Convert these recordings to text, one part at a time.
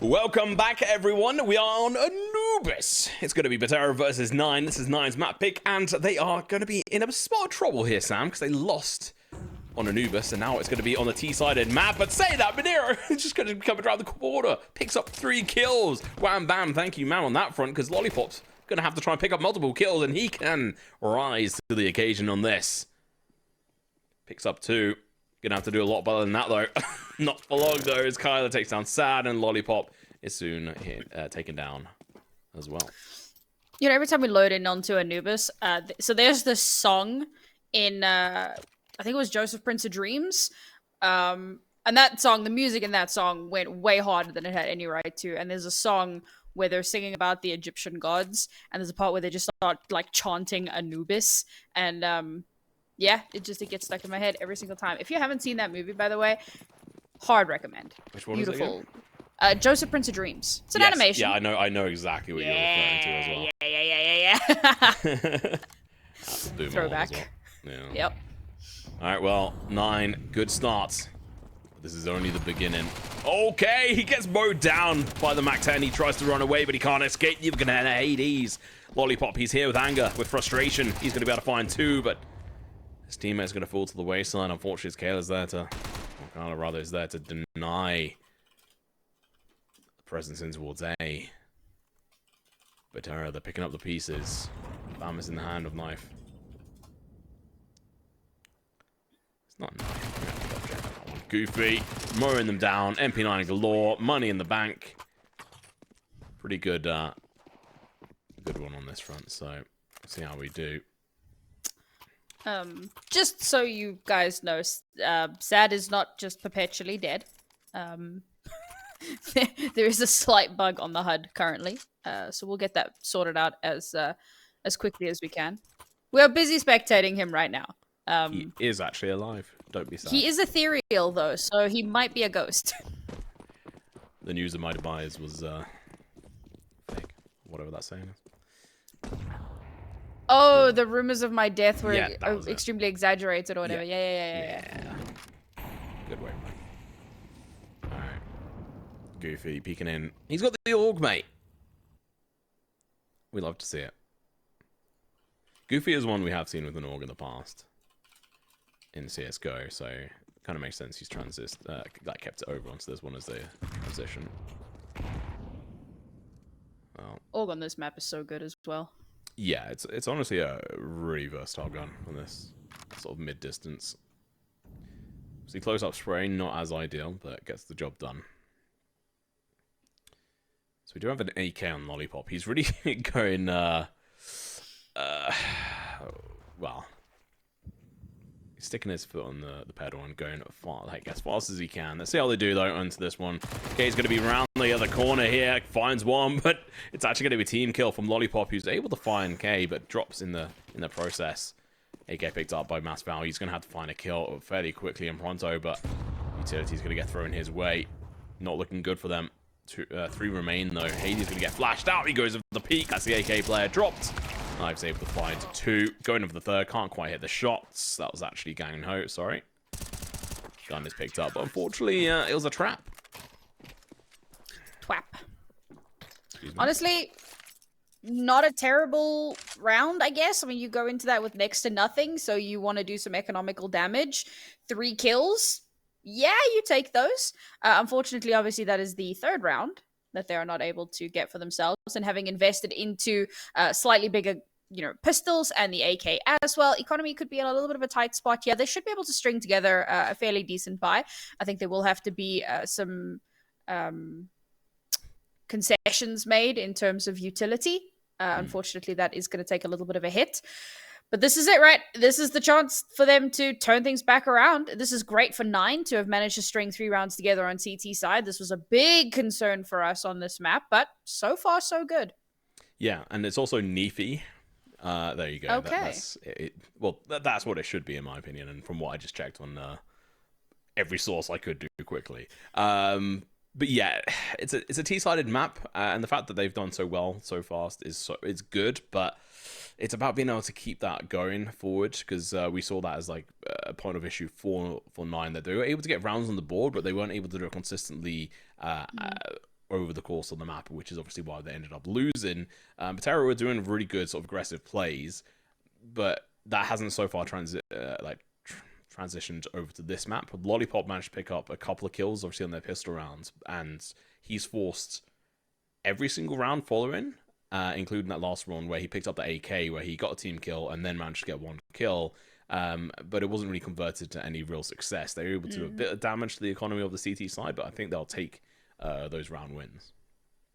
Welcome back, everyone. We are on Anubis. It's going to be Betera versus 9. This is 9's map pick, and they are going to be in a spot of trouble here, Sam, because they lost on Anubis, and now it's going to be on the T-sided map. But say that, Betera is just going to come around the corner, picks up 3 kills. Wham, bam, thank you, man, on that front, because Lollipop's going to have to try and pick up multiple kills, and he can rise to the occasion on this. Picks up 2. Gonna have to do a lot better than that, though. Not for long, though, as Kyler takes down Sad, and Lollipop is soon taken down as well. You know, every time we load in onto Anubis, so there's this song in, I think it was Joseph Prince of Dreams, and that song, the music in that song went way harder than it had any right to, and there's a song where they're singing about the Egyptian gods, and there's a part where they just start, like, chanting Anubis, and, yeah, it gets stuck in my head every single time. If you haven't seen that movie, by the way, hard recommend. Which one? Beautiful. Is it again? Joseph Prince of Dreams. It's an animation. Yeah, I know exactly what you're referring to as well. Yeah. That's a boom Throwback. As well. Yeah. Yep. All right, well, 9, good starts. This is only the beginning. Okay, he gets mowed down by the Mac-10. He tries to run away, but he can't escape. You're gonna hate Hades. Lollipop, he's here with anger, with frustration. He's gonna be able to find 2, but his teammate's going to fall to the wayside. Unfortunately, Kayla's there to, or Kyler rather, is there to deny the presence in towards A. Betera, they're picking up the pieces. Bam is in the hand of Knife. It's not Knife. Goofy, mowing them down. MP9 galore. Money in the bank. Pretty good, good one on this front. So, let's see how we do. Just so you guys know, Sad is not just perpetually dead. There is a slight bug on the HUD currently, so we'll get that sorted out as quickly as we can. We are busy spectating him right now. He is actually alive. Don't be sad. He is ethereal, though, so he might be a ghost. The news of my demise was, fake. Whatever that saying is. Oh, the rumors of my death were extremely exaggerated or whatever. Yeah. Good way. Alright. Goofy peeking in. He's got the org, mate. We love to see it. Goofy is one we have seen with an org in the past. In CSGO, so kind of makes sense he's kept it over onto this one as the transition. Well, org on this map is so good as well. Yeah, it's honestly a really versatile gun on this sort of mid-distance. See, close-up spray, not as ideal, but gets the job done. So we do have an AK on Lollipop. He's really going, well, he's sticking his foot on the pedal and going as fast as he can. Let's see how they do, though, onto this one. K's going to be around the other corner here, finds one, but it's actually going to be a team kill from Lollipop, who's able to find K, but drops in the process. AK picked up by Mass Val. He's going to have to find a kill fairly quickly in Pronto, but Utility's going to get thrown his way. Not looking good for them. 3 remain, though. Hades going to get flashed out. He goes over the peak. That's the AK player dropped. Knives able to find 2. Going over the 3rd. Can't quite hit the shots. That was actually Gang Ho. Sorry. Gun is picked up. But unfortunately, it was a trap. Twap. Honestly, not a terrible round, I guess. I mean, you go into that with next to nothing, so you want to do some economical damage. 3 kills. Yeah, you take those. Unfortunately, obviously, that is the 3rd round that they are not able to get for themselves, and having invested into slightly bigger, pistols and the AK as well, economy could be in a little bit of a tight spot here. They should be able to string together a fairly decent buy. I think there will have to be some concessions made in terms of utility. Unfortunately, that is going to take a little bit of a hit. But this is it, right? This is the chance for them to turn things back around. This is great for 9 to have managed to string 3 rounds together on CT side. This was a big concern for us on this map, but so far, so good. Yeah, and it's also Neefy. There you go. Okay. That's what it should be, in my opinion, and from what I just checked on every source I could do quickly. But yeah, it's a T-sided map, and the fact that they've done so well so fast is good, but it's about being able to keep that going forward, because we saw that as like a point of issue for 9, that they were able to get rounds on the board, but they weren't able to do it consistently over the course of the map, which is obviously why they ended up losing. Betera were doing really good sort of aggressive plays, but that hasn't so far transitioned over to this map. Lollipop managed to pick up a couple of kills, obviously on their pistol rounds, and he's forced every single round following, including that last one where he picked up the AK, where he got a team kill and then managed to get one kill. But it wasn't really converted to any real success. They were able to do a bit of damage to the economy of the CT side, but I think they'll take those round wins.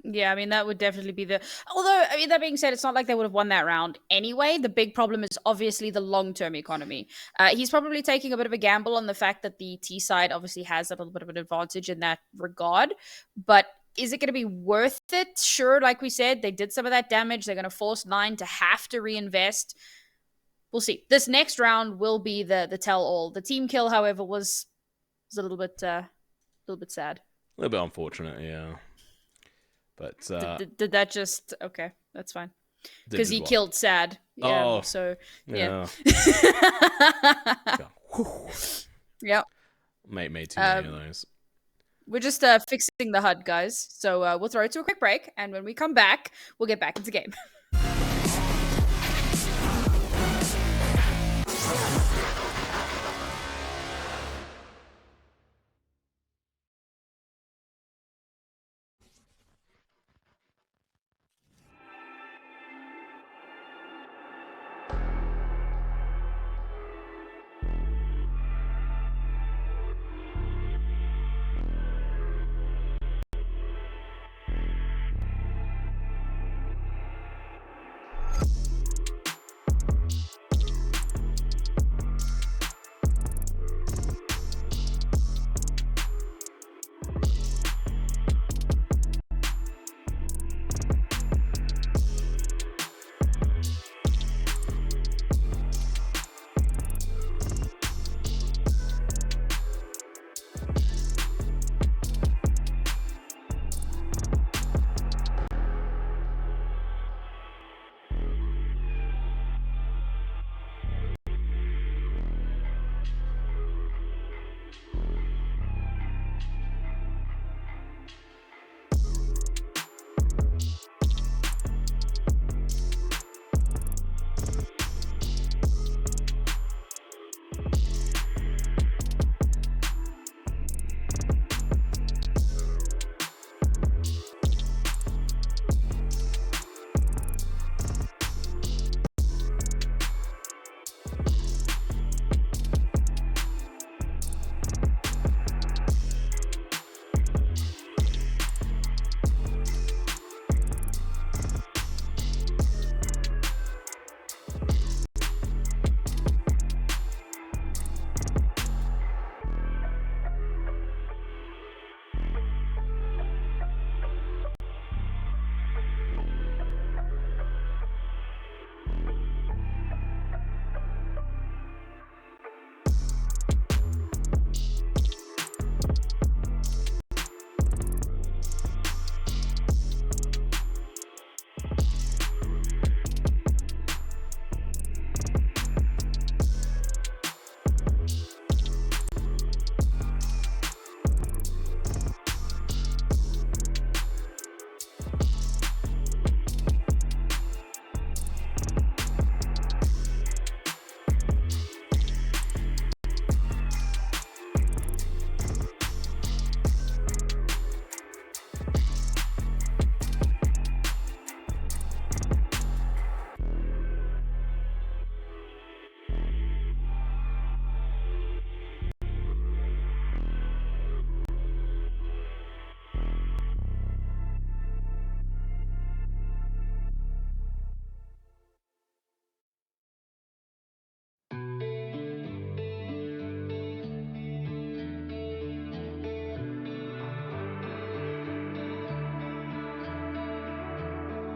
Yeah, I mean, that would definitely be the... Although, I mean, that being said, it's not like they would have won that round anyway. The big problem is obviously the long-term economy. He's probably taking a bit of a gamble on the fact that the T side obviously has a little bit of an advantage in that regard. But is it going to be worth it? Sure, like we said, they did some of that damage. They're going to force 9 to have to reinvest. We'll see. This next round will be the tell-all. The team kill, however, was a little bit sad. A little bit unfortunate, yeah. But did that just... Okay, that's fine. Because he killed Sad. Yeah, oh, so, yeah. Yep. Made too many of those. We're just fixing the HUD, guys. So we'll throw it to a quick break, and when we come back, we'll get back into game.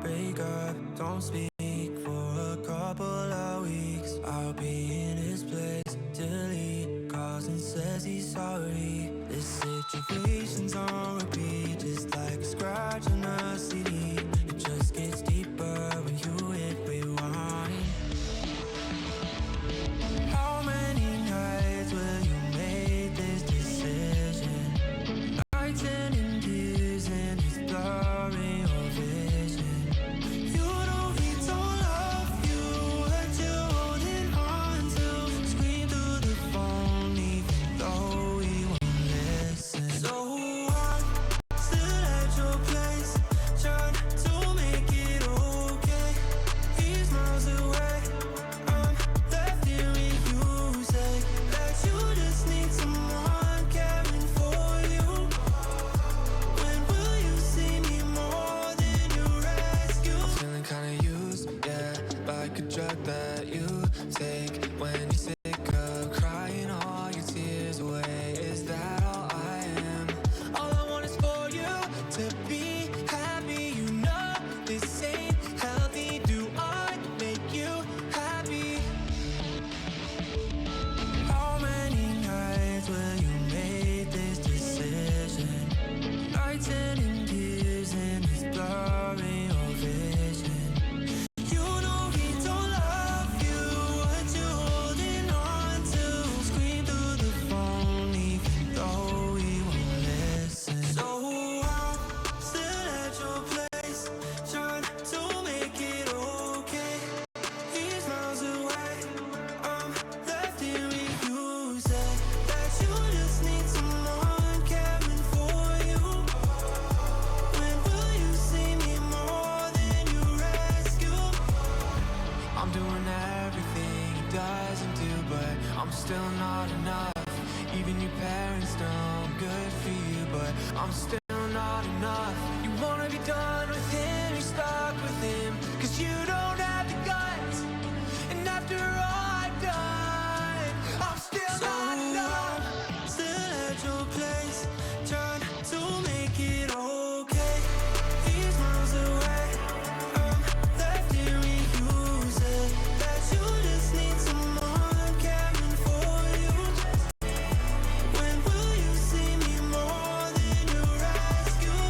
Break up, don't speak for a couple of weeks. I'll be in his place till he calls and says he's sorry. This situation's on repeat, just like a scratch on a CD. It just gets deeper when you hit rewind. How many nights will you make this decision? Nights ending tears in his still not enough. Even your parents know I'm good for you, but I'm still not enough. You wanna be done with him, you're stuck with him, 'cause you don't have the guts. And after all I've done, I'm still not enough. Still at your place, trying to make it okay. These miles away, I'm left here reusing that you just need someone caring for you. When will you see me more than you rescue?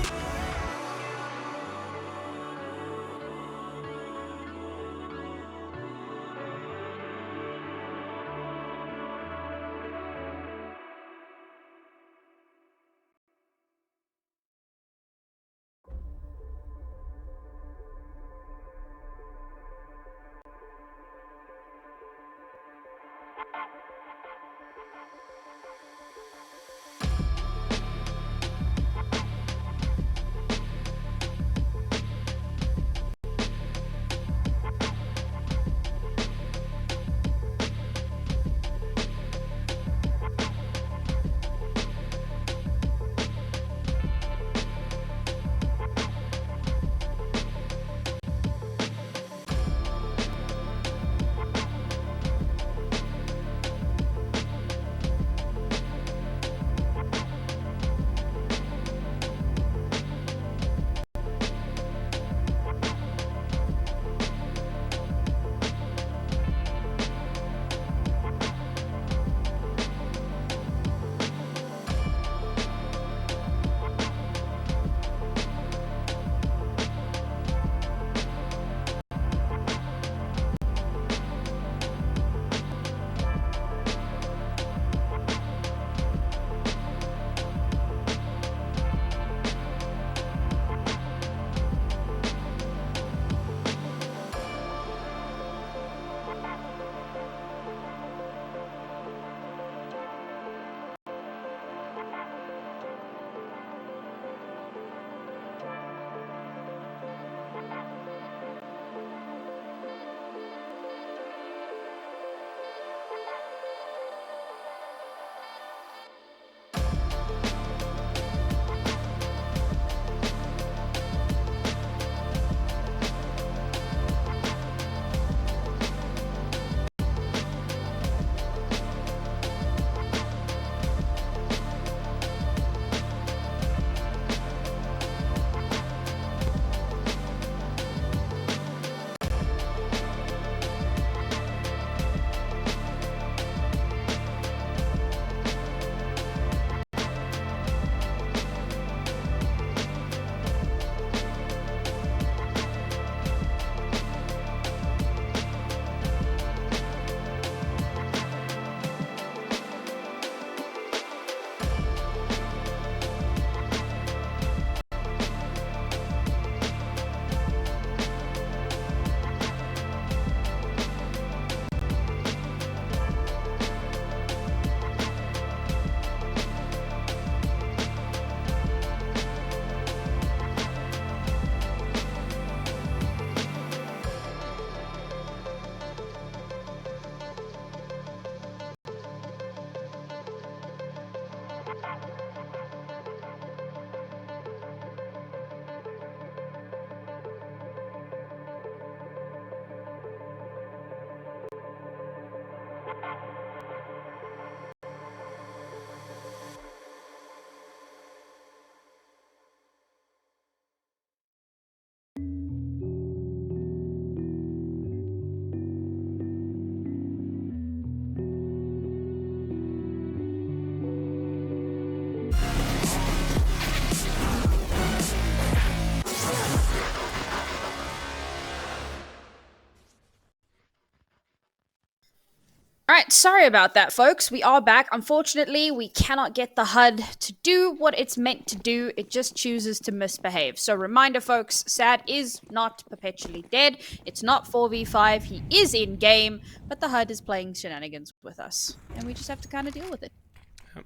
All right, sorry about that, folks. We are back. Unfortunately, we cannot get the HUD to do what it's meant to do. It just chooses to misbehave. So, reminder, folks, Sad is not perpetually dead. It's not 4v5. He is in game, but the HUD is playing shenanigans with us, and we just have to kind of deal with it.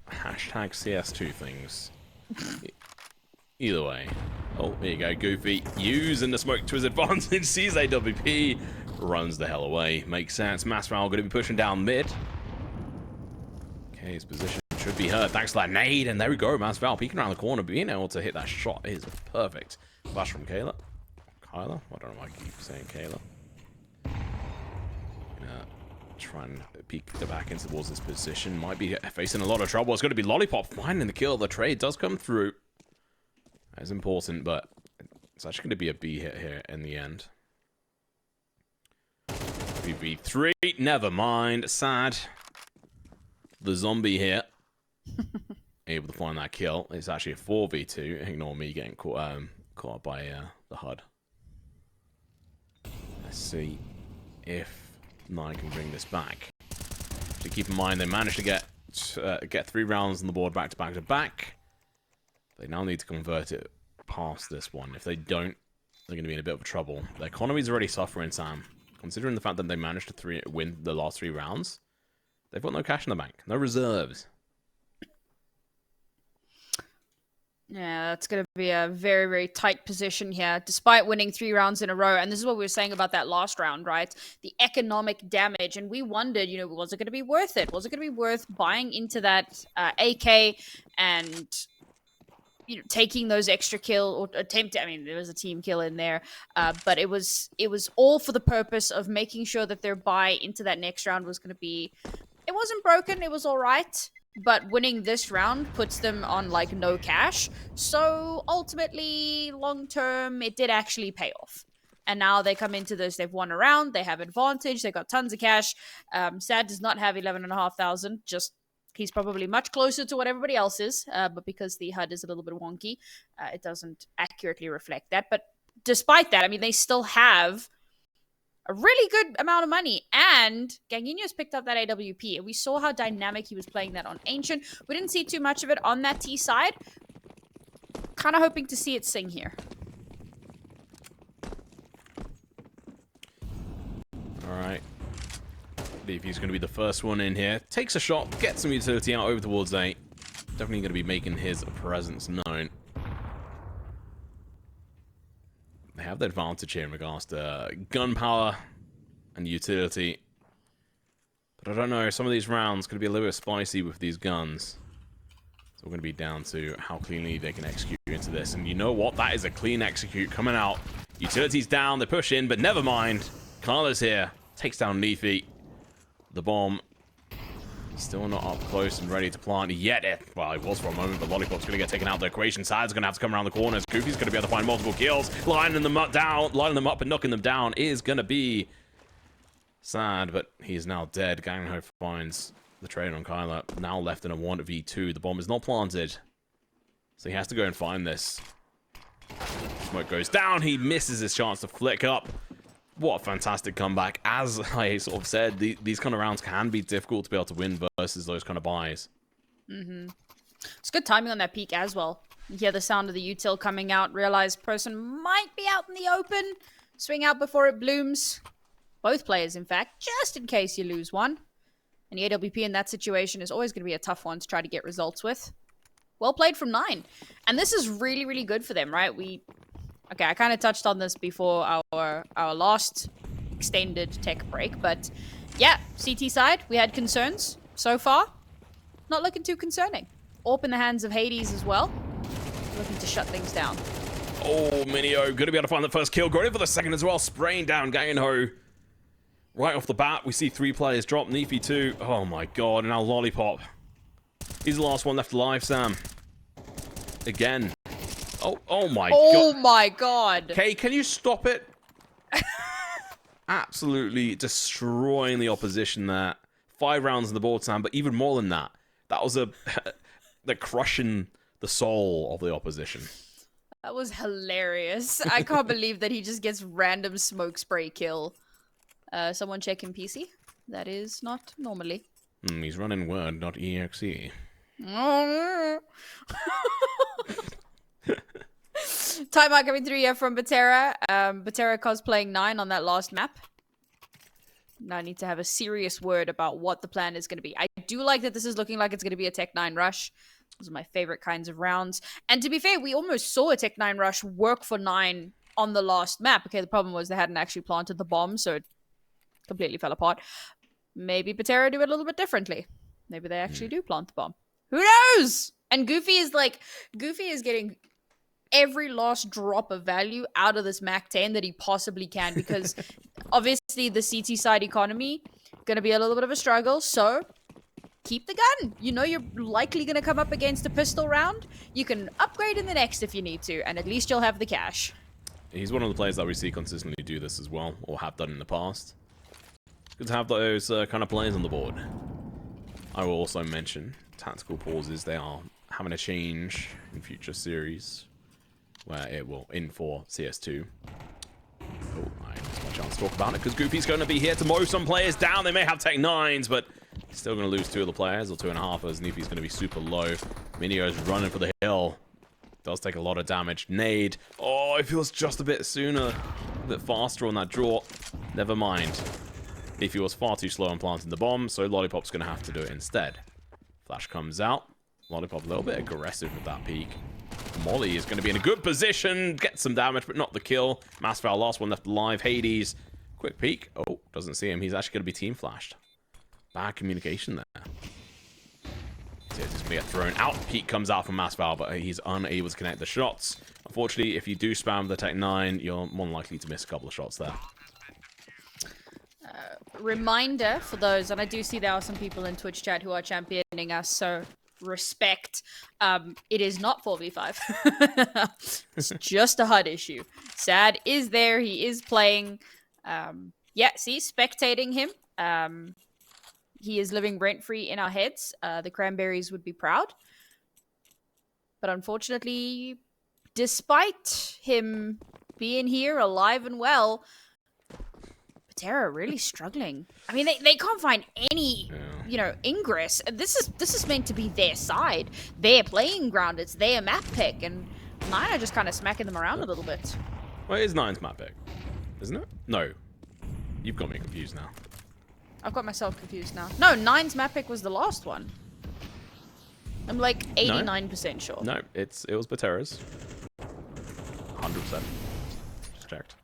Hashtag CS2 things. Either way. Oh, there you go, Goofy. Using the smoke to his advantage. Sees AWP. Runs the hell away. Makes sense. Massval going to be pushing down mid. Okay, his position should be hurt thanks to that nade, and there we go. Masval peeking around the corner, being able to hit that shot is perfect. Flash from Kayla. Kyla? I don't know why I keep saying Kayla. Try and peek the back in towards this position. Might be facing a lot of trouble. It's going to be Lollipop finding the kill. The trade does come through. That is important, but it's actually going to be a B hit here in the end. 3v3. Never mind. Sad. The zombie here. Able to find that kill. It's actually a 4v2. Ignore me getting caught by the HUD. Let's see if Nine can bring this back. To keep in mind, they managed to get 3 rounds on the board back to back to back. They now need to convert it past this one. If they don't, they're going to be in a bit of trouble. Their economy's already suffering, Sam. Considering the fact that they managed to win the last 3 rounds, they've got no cash in the bank, no reserves. Yeah, that's going to be a very, very tight position here, despite winning 3 rounds in a row. And this is what we were saying about that last round, right? The economic damage. And we wondered, you know, was it going to be worth it? Was it going to be worth buying into that AK and, you know, taking those extra kill or attempt? I mean, there was a team kill in there, but it was all for the purpose of making sure that their buy into that next round was going to be, it wasn't broken, it was all right. But winning this round puts them on, like, no cash. So, ultimately, long-term, it did actually pay off. And now they come into this, they've won a round, they have advantage, they got tons of cash. Sad does not have 11,500, just, he's probably much closer to what everybody else is. But because the HUD is a little bit wonky, it doesn't accurately reflect that. But despite that, I mean, they still have a really good amount of money, and Ganginho's picked up that AWP, and we saw how dynamic he was playing that on Ancient. We didn't see too much of it on that T side. Kind of hoping to see it sing here. Alright. I believe he's going to be the first one in here. Takes a shot, gets some utility out over towards A. Definitely going to be making his presence known. They have the advantage here in regards to gunpowder and utility. But I don't know, some of these rounds could be a little bit spicy with these guns. So we're going to be down to how cleanly they can execute into this. And you know what? That is a clean execute coming out. Utility's down, they push in, but never mind. Carla's here, takes down Leafy. The bomb. He's still not up close and ready to plant yet. Well, he was for a moment, but Lollipop's going to get taken out of the equation. Sad's going to have to come around the corners. Goofy's going to be able to find multiple kills. Lining them up and knocking them down is going to be Sad, but he is now dead. Gangho finds the trade on Kyla. Now left in a 1v2. The bomb is not planted, so he has to go and find this. Smoke goes down. He misses his chance to flick up. What a fantastic comeback. As I sort of said, these kind of rounds can be difficult to be able to win versus those kind of buys. It's good timing on that peak as well. You hear the sound of the util coming out, realize person might be out in the open, swing out before it blooms. Both players, in fact, just in case you lose one. And the AWP in that situation is always going to be a tough one to try to get results with. Well played from 9. And this is really, really good for them, right? Okay, I kind of touched on this before our last extended tech break, but yeah, CT side, we had concerns so far. Not looking too concerning. AWP in the hands of Hades as well. Looking to shut things down. Oh, Minio, gonna be able to find the first kill. Going in for the second as well, spraying down Ganho. Right off the bat, we see 3 players drop. Nefi 2. Oh my god, and now Lollipop. He's the last one left alive, Sam. Again. Oh my god. Oh my god. Okay, can you stop it? Absolutely destroying the opposition there. 5 rounds on the board, Sam, but even more than that. That was the crushing the soul of the opposition. That was hilarious. I can't believe that he just gets random smoke spray kill. Someone check in PC. That is not normally. He's running Word, not EXE. Timeout coming through here from Betera. Betera cosplaying 9 on that last map. Now I need to have a serious word about what the plan is going to be. I do like that this is looking like it's going to be a Tech 9 rush. Those are my favorite kinds of rounds. And to be fair, we almost saw a Tech 9 rush work for 9 on the last map. Okay, the problem was they hadn't actually planted the bomb, so it completely fell apart. Maybe Betera do it a little bit differently. Maybe they actually do plant the bomb. Who knows? And Goofy is getting every last drop of value out of this Mac 10 that he possibly can, because obviously the CT side economy gonna be a little bit of a struggle, so keep the gun. You know you're likely gonna come up against a pistol round. You can upgrade in the next if you need to, and at least you'll have the cash. He's one of the players that we see consistently do this as well, or have done in the past. Good to have those kind of players on the board. I will also mention tactical pauses. They are having a change in future series, where it will in for CS2. Oh, I missed my chance to talk about it, because Goofy's going to be here to mow some players down. They may have Tech 9s, but he's still going to lose 2 of the players, or 2.5, as Noofy's going to be super low. Minio is running for the hill. Does take a lot of damage. Nade. Oh, it feels just a bit sooner, a bit faster on that draw. Never mind. Noofy was far too slow on planting the bomb, so Lollipop's going to have to do it instead. Flash comes out. Lollipop a little bit aggressive with that peek. Molly is going to be in a good position, get some damage, but not the kill. Masval, last one left alive. Hades, quick peek. Oh, doesn't see him. He's actually going to be team flashed. Bad communication there. So he's going to get thrown out. Peek comes out from Masval, but he's unable to connect the shots. Unfortunately, if you do spam the Tech 9, you're more likely to miss a couple of shots there. Reminder for those, and I do see there are some people in Twitch chat who are championing us, so respect. It is not 4v5. It's just a HUD issue. Sad is there. He is playing. Yeah, see, spectating him. He is living rent-free in our heads. The Cranberries would be proud. But unfortunately, despite him being here alive and well, Betera really struggling. I mean, they can't find any, ingress. This is meant to be their side, their playing ground. It's their map pick, and Nine are just kind of smacking them around a little bit. Well, it is Nine's map pick, isn't it? No, you've got me confused now. I've got myself confused now. No, Nine's map pick was the last one. I'm like 89% sure. No, it was Betera's. 100%. Just checked.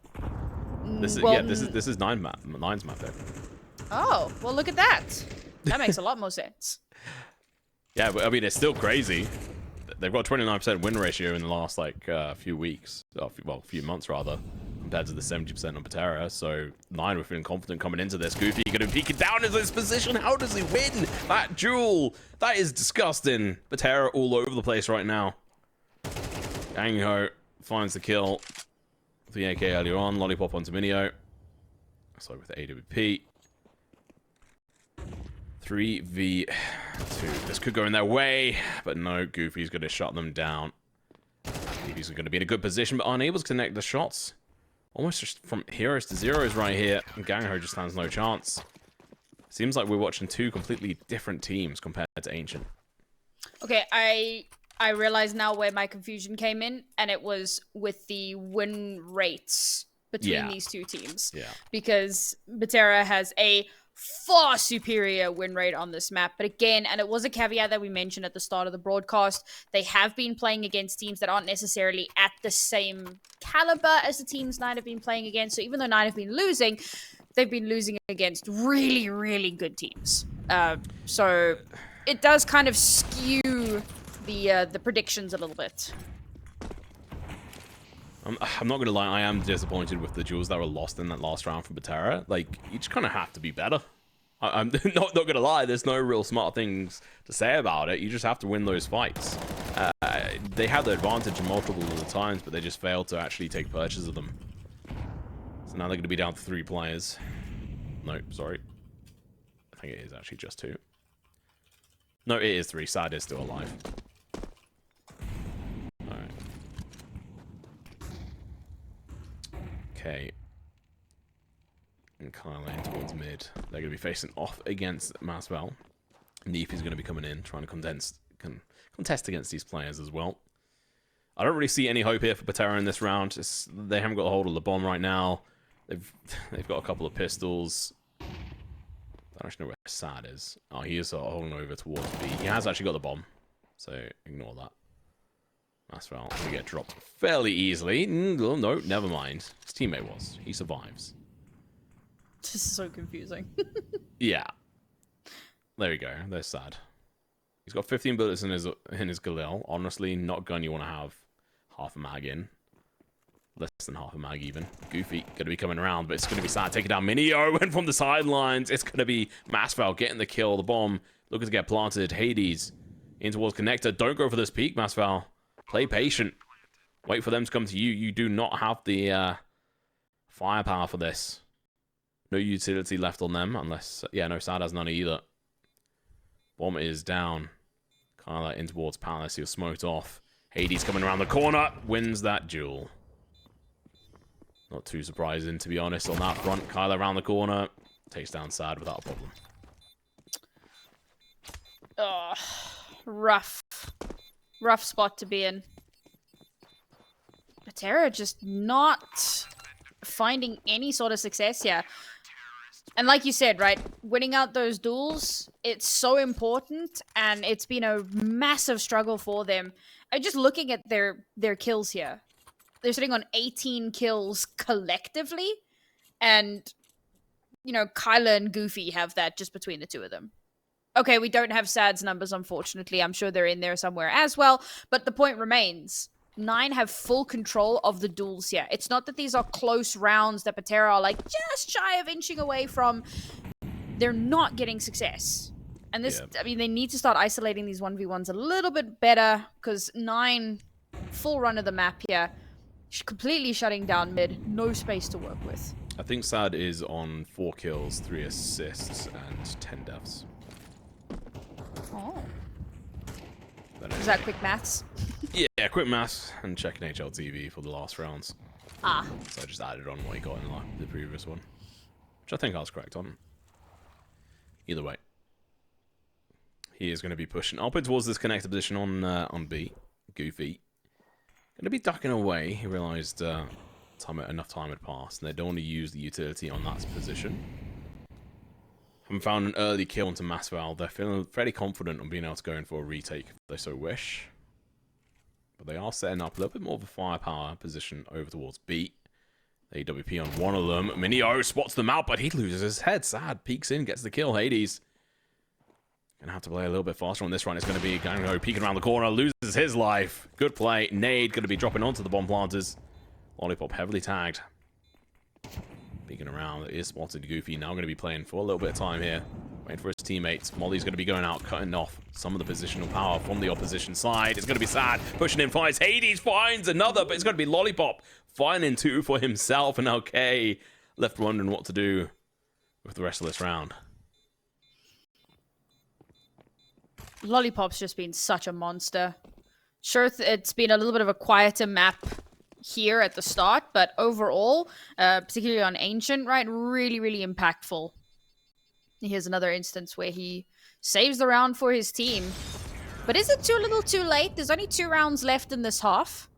This is Nine's map pick. Oh, well, look at that. That makes a lot more sense. Yeah, but I mean, it's still crazy. They've got 29% win ratio in the last few weeks, few months rather, compared to the 70% on Betera. So Nine were feeling confident coming into this. Goofy going to peek it down into this position. How does he win that duel? That is disgusting. Betera all over the place right now. Gangho finds the kill. The AK earlier on. Lollipop onto Minio. So with the AWP. 3v2. This could go in their way, but no, Goofy's going to shut them down. Goofy's going to be in a good position, but unable to connect the shots. Almost just from heroes to zeros right here. And Gangho just stands no chance. Seems like we're watching 2 completely different teams compared to Ancient. Okay, I realize now where my confusion came in, and it was with the win rates between these 2 teams. Yeah. Because Betera has a far superior win rate on this map. But again, and it was a caveat that we mentioned at the start of the broadcast, they have been playing against teams that aren't necessarily at the same caliber as the teams Nine have been playing against. So even though Nine have been losing, they've been losing against really, really good teams. So it does kind of skew the predictions a little bit. I'm not going to lie, I am disappointed with the duels that were lost in that last round from Betera. Like, you just kind of have to be better. I'm not going to lie, there's no real smart things to say about it. You just have to win those fights. They had the advantage in multiple of the times, but they just failed to actually take purchase of them. So now they're going to be down to 3 players. No, sorry. I think it is actually just 2. No, it is 3. Sad is still alive. Alright. Okay. And Kyle in towards mid. They're going to be facing off against Masval. Neef is going to be coming in, trying to contest against these players as well. I don't really see any hope here for Betera in this round. They haven't got a hold of the bomb right now. They've got a couple of pistols. I don't actually know where Sad is. Oh, he is holding over towards B. He has actually got the bomb, so ignore that. Masval will get dropped fairly easily. No, never mind. His teammate was. He survives. This is so confusing. Yeah. There we go. There's Sad. He's got 15 bullets in his Galil. Honestly, not a gun you want to have half a mag in. Less than half a mag even. Goofy going to be coming around, but it's going to be Sad taking down mynio. And from the sidelines, it's going to be Masval getting the kill. The bomb looking to get planted. Hades in towards connector. Don't go for this peak, Masval. Play patient. Wait for them to come to you. You do not have the firepower for this. No utility left on them unless... Yeah, no, Sad has none either. Bomb is down. Kind of like in towards Palace. He was smoked off. Hades coming around the corner. Wins that duel. Not too surprising, to be honest, on that front. Kyler around the corner. Takes down Sad without a problem. Oh, rough. Rough spot to be in. Betera just not finding any sort of success here. And like you said, right, winning out those duels, it's so important, and it's been a massive struggle for them. Just looking at their kills here. They're sitting on 18 kills collectively, and, you know, Kyla and Goofy have that just between the two of them. Okay, we don't have Sad's numbers, unfortunately. I'm sure they're in there somewhere as well, but the point remains. 9 have full control of the duels here. It's not that these are close rounds that Betera are like just shy of inching away from. They're not getting success. And this, I mean, they need to start isolating these 1v1s a little bit better, because 9, full run of the map here, completely shutting down mid, no space to work with. I think Sad is on 4 kills, 3 assists, and 10 deaths. Oh. Is that quick maths? Yeah, quick maths and checking HLTV for the last rounds. Ah. So I just added on what he got in the previous one, which I think I was correct on. Either way, he is going to be pushing up towards this connector position on B. Goofy going to be ducking away. He realized enough time had passed, and they don't want to use the utility on that position. Haven't found an early kill into Masval. They're feeling fairly confident on being able to go in for a retake if they so wish. But they are setting up a little bit more of a firepower position over towards B. AWP on one of them. mynio spots them out, but he loses his head. Sad peeks in, gets the kill. Hades gonna have to play a little bit faster on this run. It's gonna be going to go peeking around the corner, loses his life. Good play. Nade gonna be dropping onto the bomb planters. Lollipop heavily tagged. Peeking around, it is spotted. Goofy now going to be playing for a little bit of time here. Waiting for his teammates. Molly's going to be going out, cutting off some of the positional power from the opposition side. It's going to be Sad, pushing in, finds Hades, finds another, but it's going to be Lollipop finding 2 for himself, and LK left wondering what to do with the rest of this round. Lollipop's just been such a monster. Sure, it's been a little bit of a quieter map here at the start, but overall, particularly on Ancient, right, really, really impactful. Here's another instance where he saves the round for his team. But is it a little too late? There's only 2 rounds left in this half.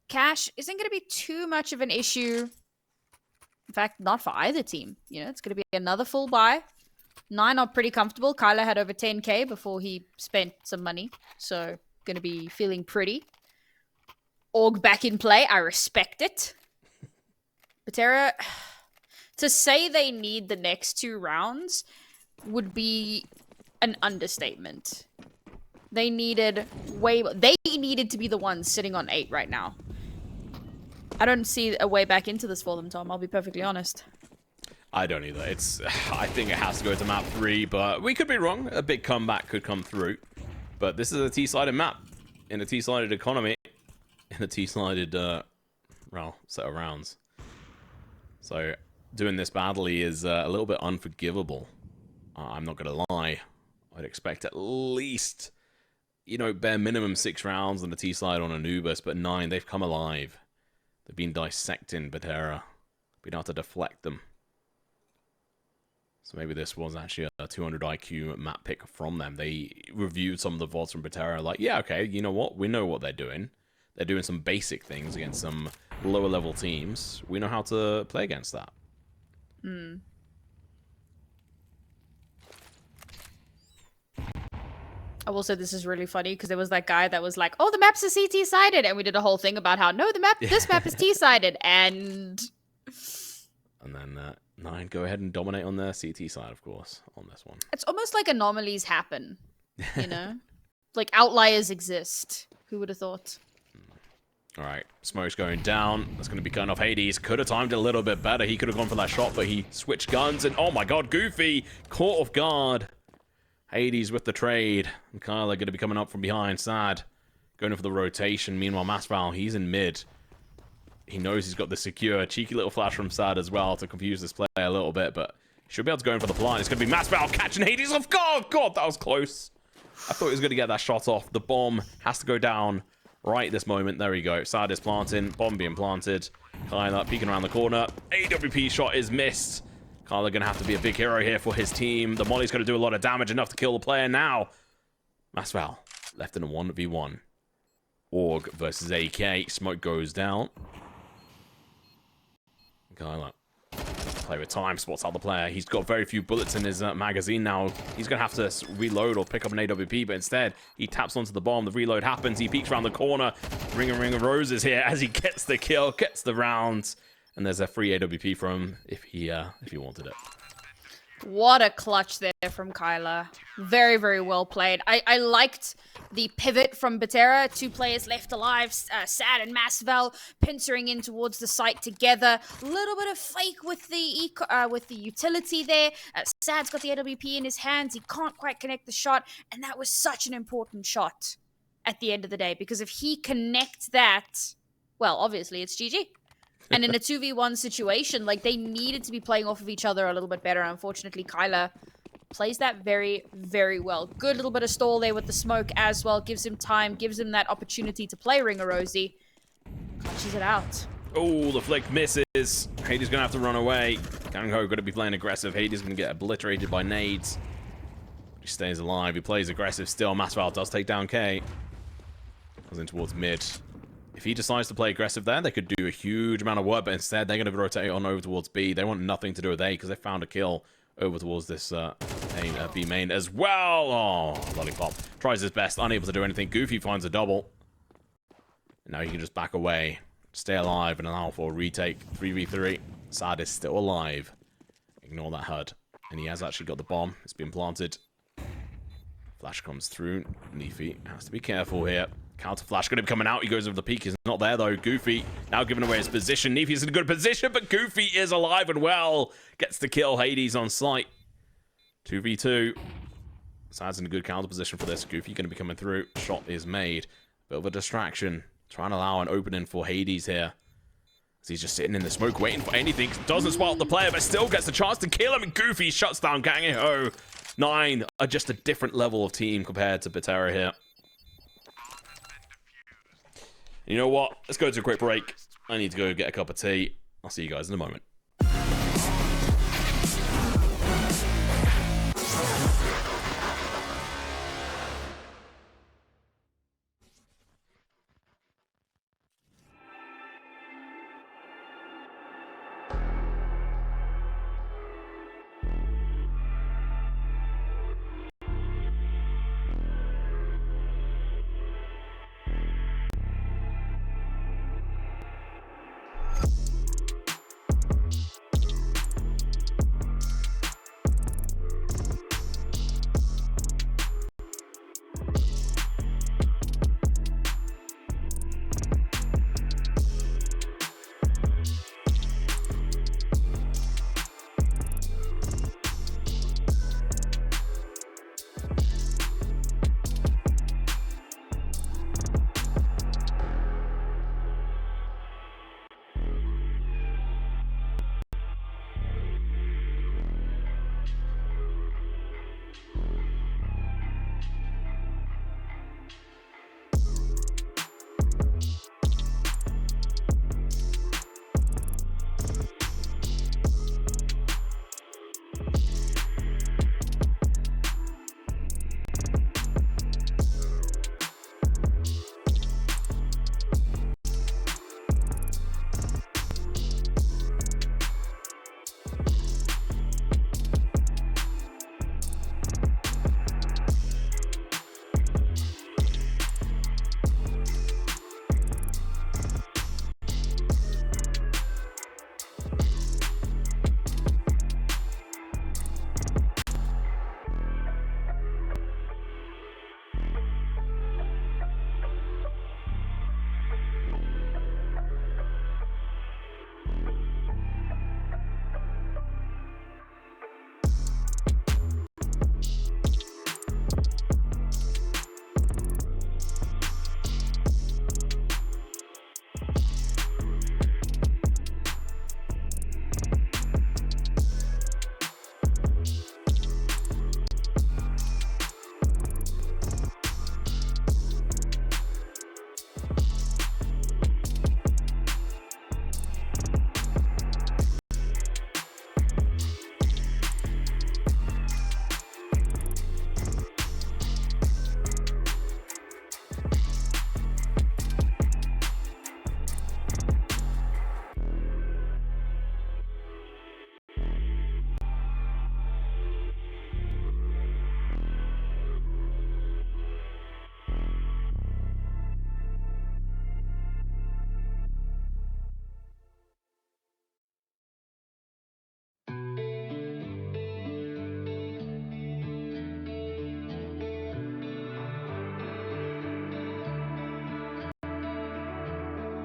Cash isn't going to be too much of an issue. In fact, not for either team. You know, it's going to be another full buy. 9 are pretty comfortable. Kyla had over 10k before he spent some money, so going to be feeling pretty. Org back in play. I respect it. Betera, to say they need the next 2 rounds would be an understatement. They needed to be the ones sitting on 8 right now. I don't see a way back into this for them, Tom. I'll be perfectly honest. I don't either. I think it has to go to map 3, but we could be wrong. A big comeback could come through. But this is a T-sided map in a T-sided economy. In a T-sided set of rounds. So doing this badly is a little bit unforgivable. I'm not going to lie. I'd expect at least, you know, bare minimum 6 rounds on the T-side on Anubis, but 9, they've come alive. They've been dissecting Betera. Been able to deflect them. So maybe this was actually a 200 IQ map pick from them. They reviewed some of the VODs from Betera, like, yeah, okay, you know what? We know what they're doing. They're doing some basic things against some lower level teams. We know how to play against that. I will say this is really funny because there was that guy that was like, "Oh, the maps are CT-sided," and we did a whole thing about how no, this map is T-sided, and then Nine go ahead and dominate on their CT side, of course, on this one. It's almost like anomalies happen, you know? Like outliers exist. Who would have thought? All right, smoke's going down. That's going to be gun off Hades. Could have timed it a little bit better. He could have gone for that shot, but he switched guns. And oh my god, Goofy caught off guard. Hades with the trade. And Kyler going to be coming up from behind. Sad. Going in for the rotation. Meanwhile, Masval, he's in mid. He knows he's got the secure. Cheeky little flash from Sad as well to confuse this player a little bit, but he should be able to go in for the plant. It's going to be Masval catching Hades off guard. God, that was close. I thought he was going to get that shot off. The bomb has to go down right this moment. There we go. Sad is planting. Bomb being planted. Kyler peeking around the corner. AWP shot is missed. Kyler going to have to be a big hero here for his team. The molly's going to do a lot of damage, enough to kill the player now. Masval left in a 1v1. Org versus AK. Smoke goes down. Kyler play with time, spots out the player. He's got very few bullets in his magazine now. He's going to have to reload or pick up an AWP, but instead, he taps onto the bomb. The reload happens. He peeks around the corner. Ring of roses here as he gets the kill, gets the rounds. And there's a free AWP for him if he wanted it. What a clutch there from Kyler. Very, very well played. I liked the pivot from Betera. 2 players left alive. Sad and Masval pincering in towards the site together. A little bit of fake with the utility there. Sad's got the AWP in his hands. He can't quite connect the shot. And that was such an important shot at the end of the day. Because if he connects that, well, obviously it's GG. And in a 2v1 situation, like, they needed to be playing off of each other a little bit better. Unfortunately, Kyler plays that very, very well. Good little bit of stall there with the smoke as well. Gives him time, gives him that opportunity to play Ring of Rosie. Clutches it out. Oh, the flick misses. Hades going to have to run away. Kangho going to be playing aggressive. Hades going to get obliterated by nades. He stays alive. He plays aggressive still. Masval does take down K. Goes in towards mid. If he decides to play aggressive there, they could do a huge amount of work, but instead they're going to rotate on over towards B. They want nothing to do with A because they found a kill over towards this B main as well. Oh, Lollipop tries his best, unable to do anything. Goofy finds a double. And now he can just back away, stay alive, and allow for a retake. 3v3. Sad is still alive. Ignore that HUD. And he has actually got the bomb. It's been planted. Flash comes through. Neefy has to be careful here. Counter flash going to be coming out. He goes over the peak. He's not there, though. Goofy now giving away his position. Neefy's in a good position, but Goofy is alive and well. Gets to kill Hades on sight. 2v2. Sad's in a good counter position for this. Goofy going to be coming through. Shot is made. Bit of a distraction. Trying to allow an opening for Hades here. So he's just sitting in the smoke waiting for anything. Doesn't spot the player, but still gets the chance to kill him. And Goofy shuts down Gangeho. 9 are just a different level of team compared to Betera here. You know what? Let's go to a quick break. I need to go get a cup of tea. I'll see you guys in a moment.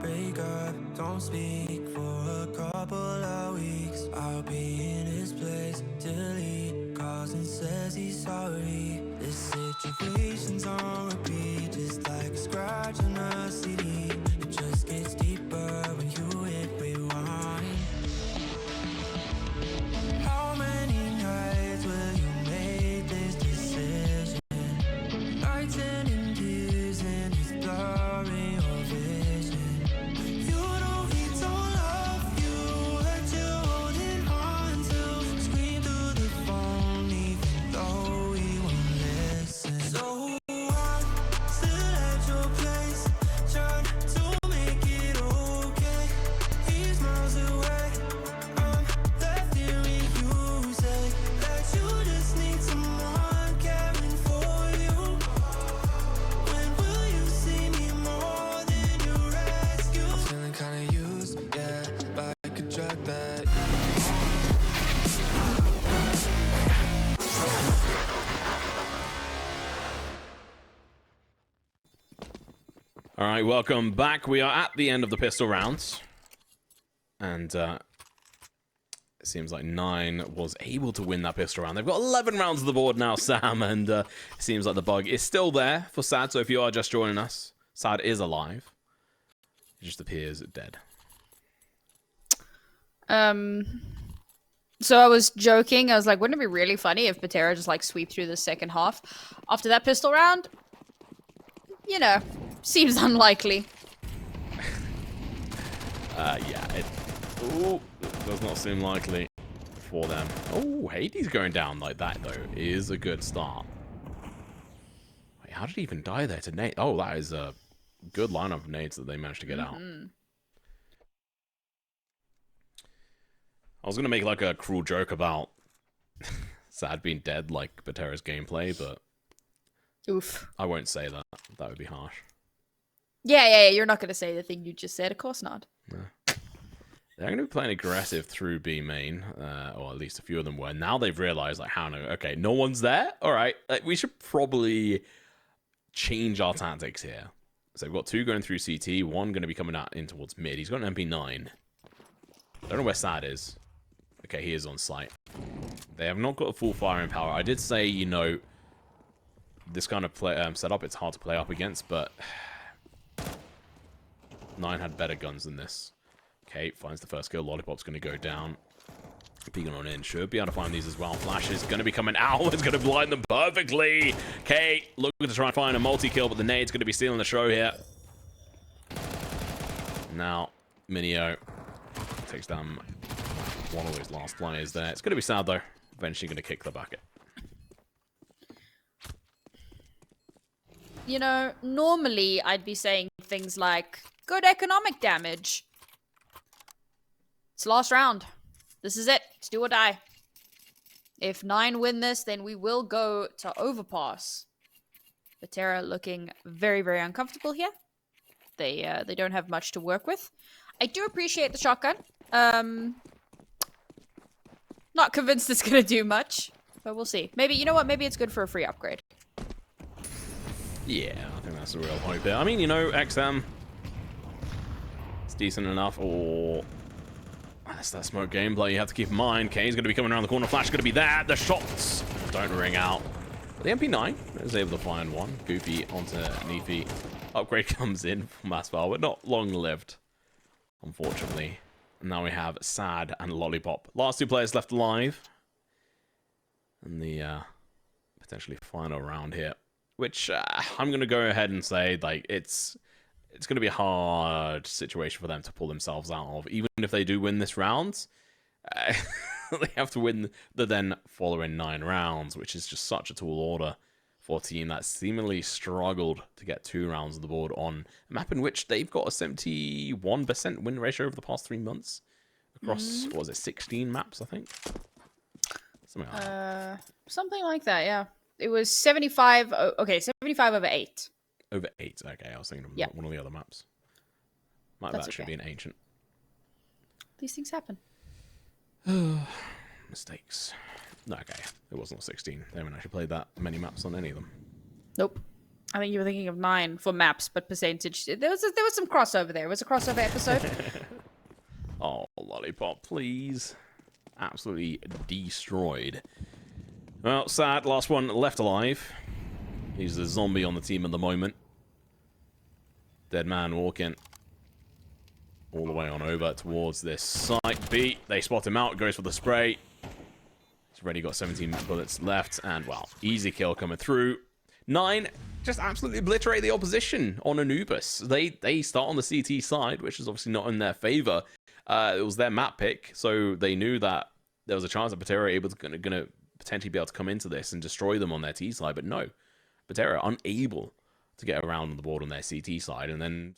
break up, don't speak for a couple of weeks. I'll be in his place till he calls and says he's sorry. This situation's on repeat, just like a scratch on a CD. It just gets deeper when you hit rewind. How many nights will you make this decision? Nights ending tears and it's blurring your vision. You know he don't love you, that you're holding on to. Scream through the phone even though he won't listen. So I'm still at your place, trying to make it okay. He's miles away, I'm left hearing you say that you just need someone caring for you. When will you see me more than your rescue? I'm feeling kinda used, yeah, like a drug that. All right, welcome back. We are at the end of the pistol rounds. And it seems like 9 was able to win that pistol round. They've got 11 rounds on the board now, Sam, and it seems like the bug is still there for Sad. So if you are just joining us, Sad is alive. He just appears dead. So I was joking. I was like, wouldn't it be really funny if Betera just like sweep through the second half after that pistol round? You know, seems unlikely. Yeah, it does not seem likely for them. Oh, Hades going down like that, though, is a good start. Wait, how did he even die there to nade? Oh, that is a good lineup of nades that they managed to get out. I was going to make like a cruel joke about Sad being dead like Betera's gameplay, but Oof. I won't say that. That would be harsh. Yeah. You're not going to say the thing you just said. Of course not. No. They're going to be playing aggressive through B main, or at least a few of them were. Now they've realized, like, okay, no one's there? All right, we should probably change our tactics here. So we've got 2 going through CT, 1 going to be coming out in towards mid. He's got an MP9. Don't know where Sad is. Okay, he is on site. They have not got a full firing power. I did say, you know, this kind of play setup, it's hard to play up against, but 9 had better guns than this. Okay, finds the first kill. Lollipop's going to go down. Peeking on in. Should be able to find these as well. Flash is going to be coming out. It's going to blind them perfectly. Okay, looking to try and find a multi-kill, but the nade's going to be stealing the show here. Now, Minio takes down one of his last players there. It's going to be Sad, though. Eventually going to kick the bucket. You know, normally I'd be saying things like, good economic damage. It's last round. This is it. It's do or die. If 9 win this, then we will go to overpass. Betera looking very, very uncomfortable here. They don't have much to work with. I do appreciate the shotgun. Not convinced it's gonna do much, but we'll see. Maybe, you know what? Maybe it's good for a free upgrade. Yeah, I think that's the real hope here. I mean, you know, XM, it's decent enough, or that's that smoke gameplay you have to keep in mind. Kane's going to be coming around the corner. Flash is going to be there. The shots don't ring out. But the MP9 is able to find one. Goofy onto Neefy. Upgrade comes in from Asphalt, but not long-lived, unfortunately. And now we have Sad and Lollipop. Last 2 players left alive. And the potentially final round here. Which I'm going to go ahead and say, like, it's going to be a hard situation for them to pull themselves out of. Even if they do win this round, they have to win the then following 9 rounds, which is just such a tall order for a team that seemingly struggled to get 2 rounds on the board on a map in which they've got a 71% win ratio over the past 3 months across, what was it, 16 maps, I think? Something like that. Something like that, yeah. It was 75, okay, 75 over 8. Over 8, okay, I was thinking of one of the other maps. Might have actually been ancient. These things happen. Mistakes. No, okay, it wasn't 16. They haven't actually played that many maps on any of them. Nope. I think you were thinking of 9 for maps, but percentage. There was some crossover there. It was a crossover episode. Oh, Lollipop, please. Absolutely destroyed. Well, sad. Last one left alive. He's the zombie on the team at the moment. Dead man walking all the way on over towards this site B. They spot him out. Goes for the spray. He's already got 17 bullets left. And, well, easy kill coming through. 9 just absolutely obliterate the opposition on Anubis. They start on the CT side, which is obviously not in their favor. It was their map pick, so they knew that there was a chance that Betera gonna potentially be able to come into this and destroy them on their T side, but no. Betera unable to get around on the board on their CT side, and then